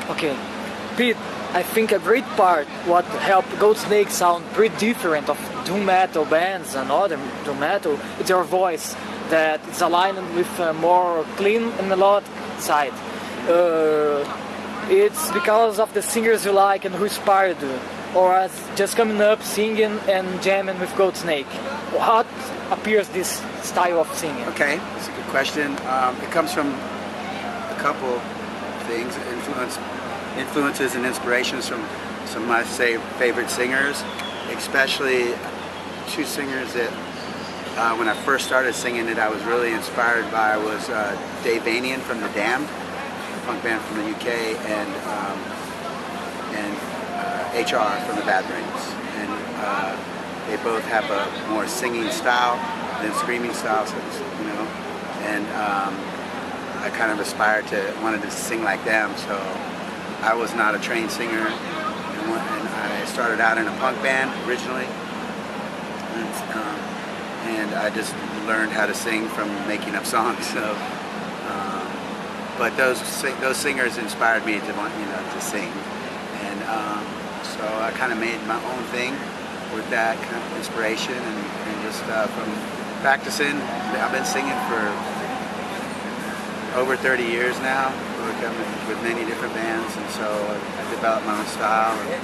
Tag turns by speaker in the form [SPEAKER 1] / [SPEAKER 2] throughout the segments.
[SPEAKER 1] Okay, Pete, I think a great part what helped GOATSNAKE sound pretty different of doom metal bands and other doom metal is your voice that is aligned with a more clean and melodic side. It's because of the singers you like and who inspired you, or as just coming up singing and jamming with GOATSNAKE. What appears this style of singing?
[SPEAKER 2] Okay, that's a good question. It comes from a couple things, influences and inspirations from some of my favorite singers, especially two singers that when I first started singing that I was really inspired by was Dave Vanian from The Damned, a punk band from the UK, and HR from the Bad Brains. And they both have a more singing style than screaming style, so you know. And I kind of wanted to sing like them. So I was not a trained singer, and I started out in a punk band originally. And I just learned how to sing from making up songs. So, but those singers inspired me to want to sing, and so I kind of made my own thing with that kind of inspiration, and just from practicing. I've been singing for over 30 years now, with many different bands, and so I developed my own style. And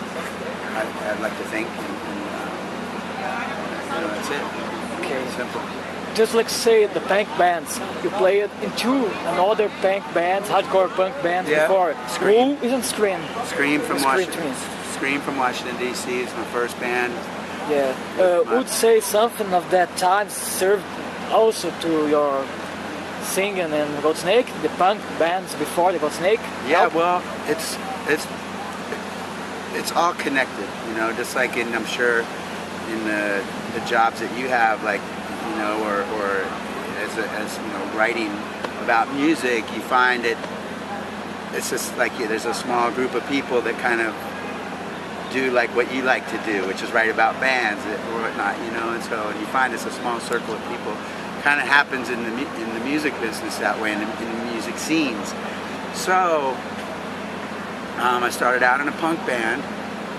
[SPEAKER 2] I'd like to think, and that's it.
[SPEAKER 1] Okay.
[SPEAKER 2] Simple.
[SPEAKER 1] Just like say the punk bands, you played in two another punk bands, hardcore punk bands before.
[SPEAKER 2] Scream.
[SPEAKER 1] Who isn't Scream?
[SPEAKER 2] Scream from
[SPEAKER 1] Scream
[SPEAKER 2] Washington. Scream from Washington D.C. is my first band.
[SPEAKER 1] Yeah. Would say something of that time served also to your singing and GOATSNAKE, the punk bands before the GOATSNAKE?
[SPEAKER 2] Yeah, well, it's all connected, just like I'm sure in the jobs that you have, like, or as writing about music, you find it's just like there's a small group of people that kind of do like what you like to do, which is write about bands or whatnot, and so you find it's a small circle of people. Kind of happens in the music business that way, in the music scenes. So I started out in a punk band,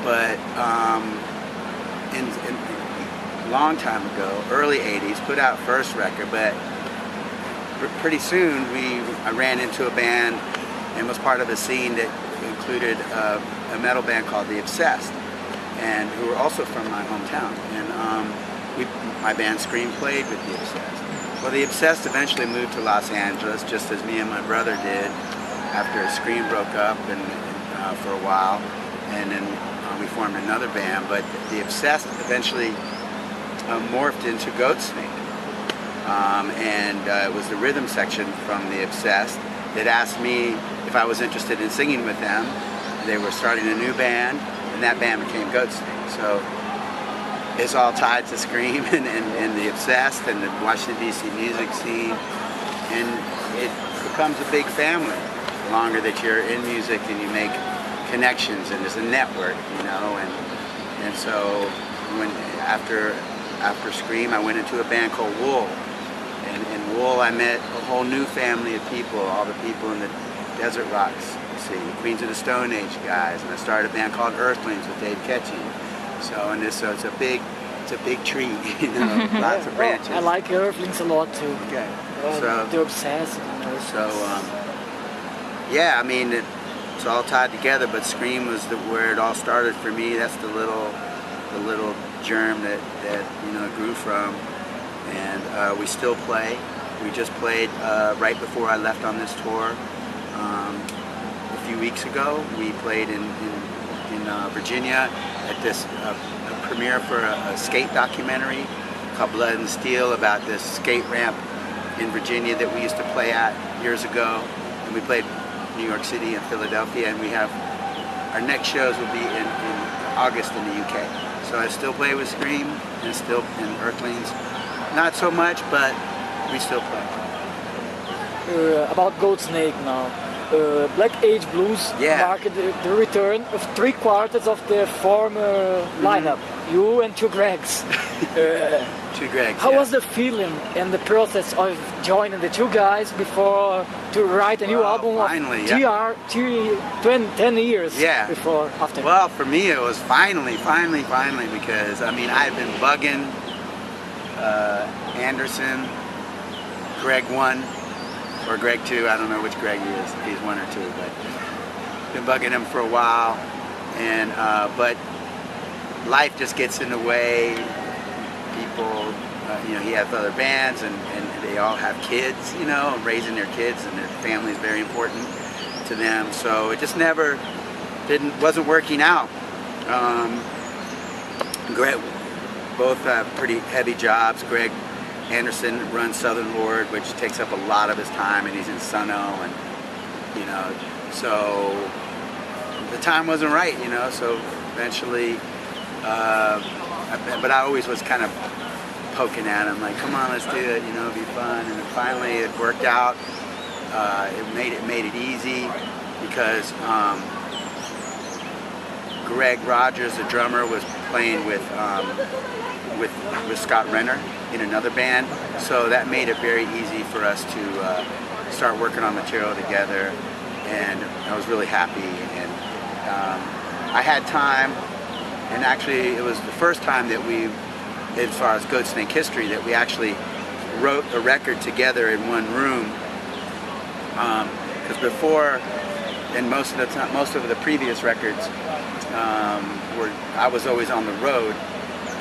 [SPEAKER 2] but in a long time ago, early 80s, put out first record, but pretty soon I ran into a band and was part of a scene that included a metal band called The Obsessed, and who were also from my hometown. And my band Scream played with The Obsessed. Well, The Obsessed eventually moved to Los Angeles, just as me and my brother did, after Scream broke up and for a while, and then we formed another band. But The Obsessed eventually morphed into GOATSNAKE, and it was the rhythm section from The Obsessed that asked me if I was interested in singing with them. They were starting a new band, and that band became GOATSNAKE. So it's all tied to Scream and The Obsessed and the Washington D.C. music scene, and it becomes a big family the longer that you're in music and you make connections, and there's a network, and so when after Scream I went into a band called Wool, and in Wool I met a whole new family of people, all the people in the Desert Rocks, Queens of the Stone Age guys, and I started a band called Earthlings with Dave Ketching. So it's a big tree, lots of branches.
[SPEAKER 1] I like Earthlings a lot too.
[SPEAKER 2] Okay.
[SPEAKER 1] So they're obsessed.
[SPEAKER 2] So yeah, I mean it's all tied together. But Scream was where it all started for me. That's the little germ that grew from, and we still play. We just played right before I left on this tour. A few weeks ago, we played in Virginia at this premiere for a skate documentary called Blood and Steel about this skate ramp in Virginia that we used to play at years ago. And we played New York City and Philadelphia, and we have our next shows will be in August in the UK. So I still play with Scream and still in Earthlings. Not so much, but we still play.
[SPEAKER 1] About GOATSNAKE now. Black Age Blues
[SPEAKER 2] Yeah.
[SPEAKER 1] marked the return of 3/4 of the former lineup. You and two Gregs.
[SPEAKER 2] Two Gregs.
[SPEAKER 1] How
[SPEAKER 2] yeah.
[SPEAKER 1] was the feeling and the process of joining the two guys before to write a new
[SPEAKER 2] Well,
[SPEAKER 1] album
[SPEAKER 2] finally,
[SPEAKER 1] of
[SPEAKER 2] yeah.
[SPEAKER 1] 10 years
[SPEAKER 2] Yeah.
[SPEAKER 1] before, after?
[SPEAKER 2] Well, for me it was finally, because I mean I've been bugging Anderson, Greg 1 or Greg 2. I don't know which Greg he is. If he's 1 or 2, but been bugging him for a while, and but life just gets in the way. People, you know, he has other bands, and they all have kids, you know, raising their kids, and their family is very important to them. So it just never wasn't working out. Greg, both have pretty heavy jobs. Greg Anderson runs Southern Lord, which takes up a lot of his time, and he's in Suno, and you know, so the time wasn't right, you know. So eventually. But I always was kind of poking at him, like, come on, let's do it, you know, it'll be fun. And then finally it worked out. It made it easy because Greg Rogers, the drummer, was playing with Scott Renner in another band. So that made it very easy for us to start working on material together. And I was really happy. And I had time. And actually, it was the first time that we, as far as GOATSNAKE history, that we actually wrote a record together in one room. Because before, and most of the previous records, I was always on the road,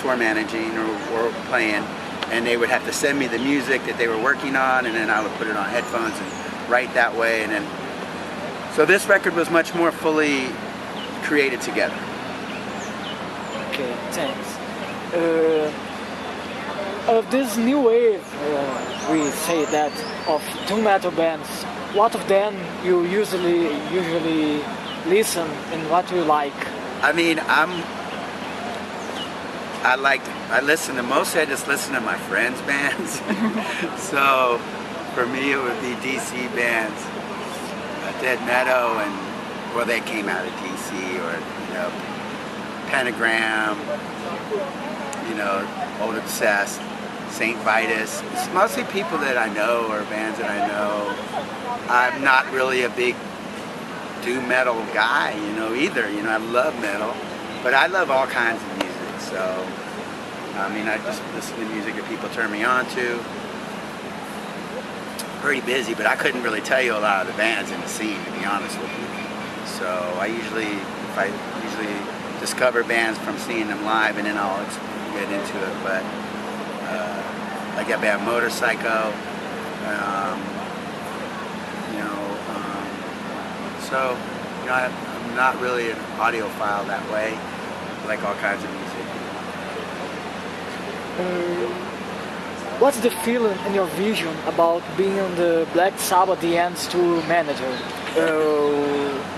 [SPEAKER 2] tour managing or playing, and they would have to send me the music that they were working on, and then I would put it on headphones and write that way. And then, so this record was much more fully created together.
[SPEAKER 1] Okay, thanks. Of this new wave, we say that, of doom metal bands, what of them you usually listen and what you like?
[SPEAKER 2] I mean, I listen to mostly. I just listen to my friends' bands. So for me, it would be DC bands, Dead Meadow, and well, they came out of DC, or you know, Pentagram, you know, Old Obsessed, Saint Vitus. It's mostly people that I know, or bands that I know. I'm not really a big doom metal guy, you know, either. You know, I love metal, but I love all kinds of music. So, I mean, I just listen to music that people turn me on to. Pretty busy, but I couldn't really tell you a lot of the bands in the scene, to be honest with you. So I usually discover bands from seeing them live, and then I'll get into it. But like that band Motorcycle, you know, so you know, I'm not really an audiophile that way. I like all kinds of music.
[SPEAKER 1] What's the feeling and your vision about being the Black Sabbath The End's tour manager?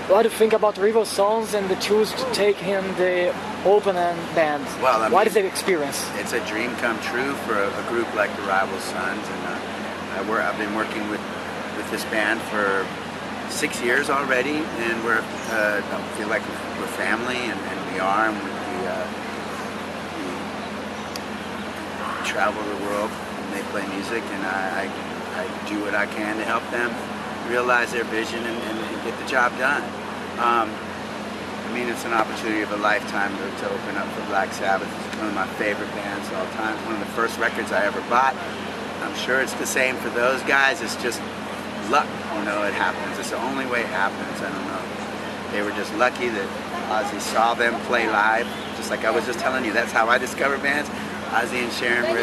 [SPEAKER 1] What do you think about Rival Sons and the choose to take him the opening band?
[SPEAKER 2] Well, I mean,
[SPEAKER 1] what is the experience?
[SPEAKER 2] It's a dream come true for a group like the Rival Sons, and I've been working with this band for 6 years already, and I feel like we're family, and we are, and we travel the world and they play music, and I do what I can to help them realize their vision and get the job done. I mean, it's an opportunity of a lifetime to open up for Black Sabbath. It's one of my favorite bands of all time. It's one of the first records I ever bought. I'm sure it's the same for those guys. It's just luck, you know, it happens. It's the only way it happens. I don't know. They were just lucky that Ozzy saw them play live. Just like I was just telling you, that's how I discovered bands. Ozzy and Sharon were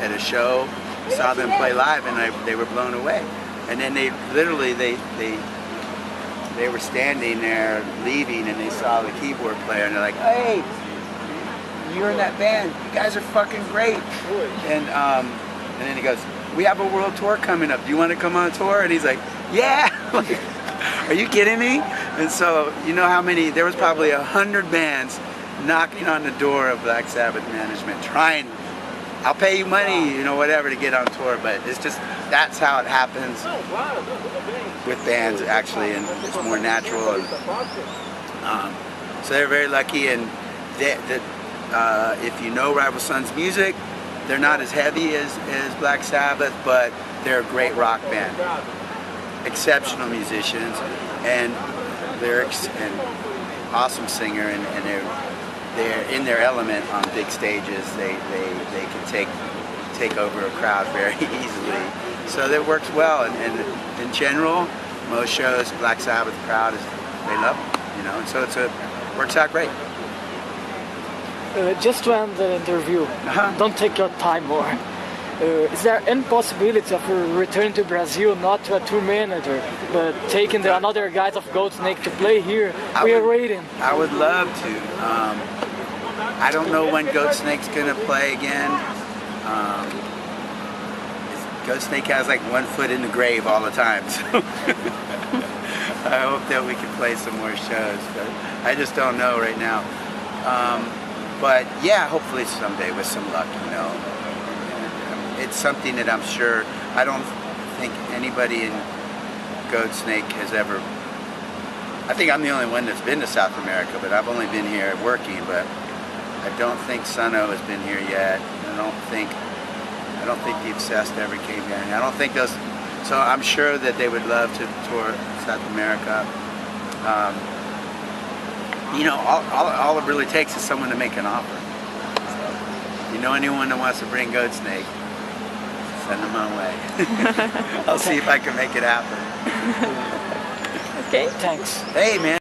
[SPEAKER 2] at a show, saw them play live, and they were blown away. And then they literally, they were standing there leaving, and they saw the keyboard player, and they're like, hey, you're in that band. You guys are fucking great. And then he goes, we have a world tour coming up. Do you want to come on tour? And he's like, yeah. Like, are you kidding me? And so, you know how many, there was probably 100 bands knocking on the door of Black Sabbath management, trying, I'll pay you money, you know, whatever, to get on tour. But it's just, that's how it happens. with bands actually, and it's more natural. And, so they're very lucky, and if you know Rival Sons music, they're not as heavy as Black Sabbath, but they're a great rock band. Exceptional musicians and lyrics and awesome singer, and they're in their element on big stages. They can take over a crowd very easily. So that works well, and in general, most shows Black Sabbath crowd they love them, you know, and so works out great.
[SPEAKER 1] Just to end the interview, don't take your time more. Is there any possibility of returning to Brazil, not to a tour manager, but taking the another guys of GOATSNAKE to play here? We are waiting.
[SPEAKER 2] I would love to. I don't know when GOATSNAKE's gonna play again. GOATSNAKE has like one foot in the grave all the time, so I hope that we can play some more shows, but I just don't know right now. But yeah, hopefully someday with some luck, you know. It's something that I'm sure, I don't think anybody in GOATSNAKE has ever, I think I'm the only one that's been to South America, but I've only been here working, but I don't think Sano has been here yet. I don't think the Obsessed ever came here. I don't think those, so I'm sure that they would love to tour South America. You know, all it really takes is someone to make an offer. So, you know, anyone that wants to bring GOATSNAKE, send them my way. I'll see if I can make it happen.
[SPEAKER 1] Okay, thanks.
[SPEAKER 2] Hey, man.